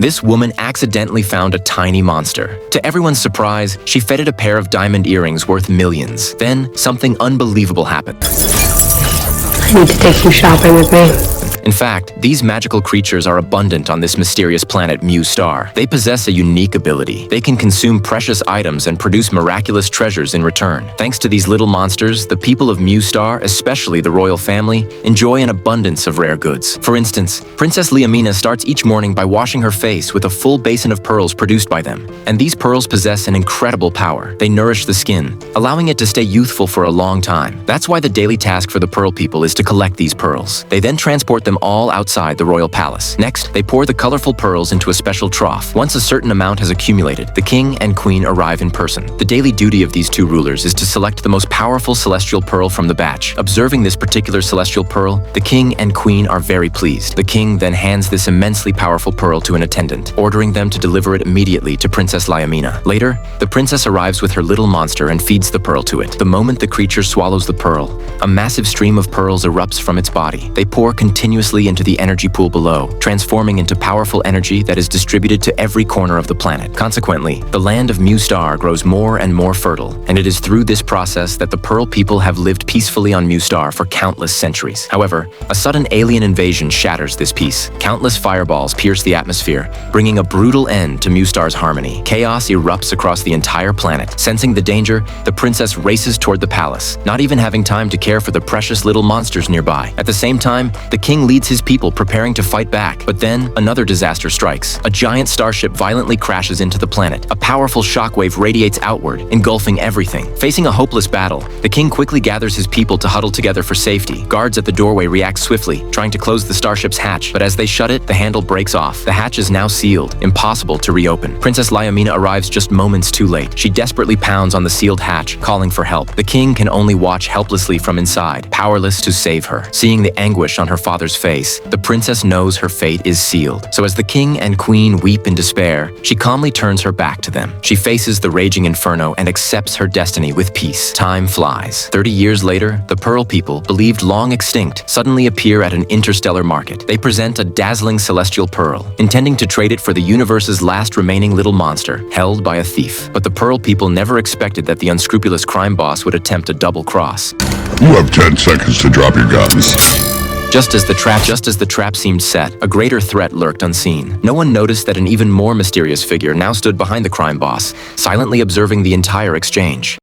This woman accidentally found a tiny monster. To everyone's surprise, she fed it a pair of diamond earrings worth millions. Then, something unbelievable happened. I need to take you shopping with me. In fact, these magical creatures are abundant on this mysterious planet Mew Star. They possess a unique ability. They can consume precious items and produce miraculous treasures in return. Thanks to these little monsters, the people of Mew Star, especially the royal family, enjoy an abundance of rare goods. For instance, Princess Liamina starts each morning by washing her face with a full basin of pearls produced by them. And these pearls possess an incredible power. They nourish the skin, allowing it to stay youthful for a long time. That's why the daily task for the pearl people is to collect these pearls. They then transport them all outside the royal palace. Next, they pour the colorful pearls into a special trough. Once a certain amount has accumulated, the king and queen arrive in person. The daily duty of these two rulers is to select the most powerful celestial pearl from the batch. Observing this particular celestial pearl, the king and queen are very pleased. The king then hands this immensely powerful pearl to an attendant, ordering them to deliver it immediately to Princess Liamina. Later, the princess arrives with her little monster and feeds the pearl to it. The moment the creature swallows the pearl, a massive stream of pearls erupts from its body. They pour continuously into the energy pool below, transforming into powerful energy that is distributed to every corner of the planet. Consequently, the land of Mew Star grows more and more fertile, and it is through this process that the Pearl people have lived peacefully on Mew Star for countless centuries. However, a sudden alien invasion shatters this peace. Countless fireballs pierce the atmosphere, bringing a brutal end to Mew Star's harmony. Chaos erupts across the entire planet. Sensing the danger, the princess races toward the palace, not even having time to care for the precious little monsters nearby. At the same time, the king leads his people preparing to fight back. But then, another disaster strikes. A giant starship violently crashes into the planet. A powerful shockwave radiates outward, engulfing everything. Facing a hopeless battle, the king quickly gathers his people to huddle together for safety. Guards at the doorway react swiftly, trying to close the starship's hatch, but as they shut it, the handle breaks off. The hatch is now sealed, impossible to reopen. Princess Liamina arrives just moments too late. She desperately pounds on the sealed hatch, calling for help. The king can only watch helplessly from inside, powerless to save her. Seeing the anguish on her father's face, the princess knows her fate is sealed. So as the king and queen weep in despair, she calmly turns her back to them. She faces the raging inferno and accepts her destiny with peace. Time flies. 30 years later, the Pearl people, believed long extinct, suddenly appear at an interstellar market. They present a dazzling celestial pearl, intending to trade it for the universe's last remaining little monster, held by a thief. But the Pearl people never expected that the unscrupulous crime boss would attempt a double cross. You have 10 seconds to drop your guns. Just as the trap seemed set, a greater threat lurked unseen. No one noticed that an even more mysterious figure now stood behind the crime boss, silently observing the entire exchange.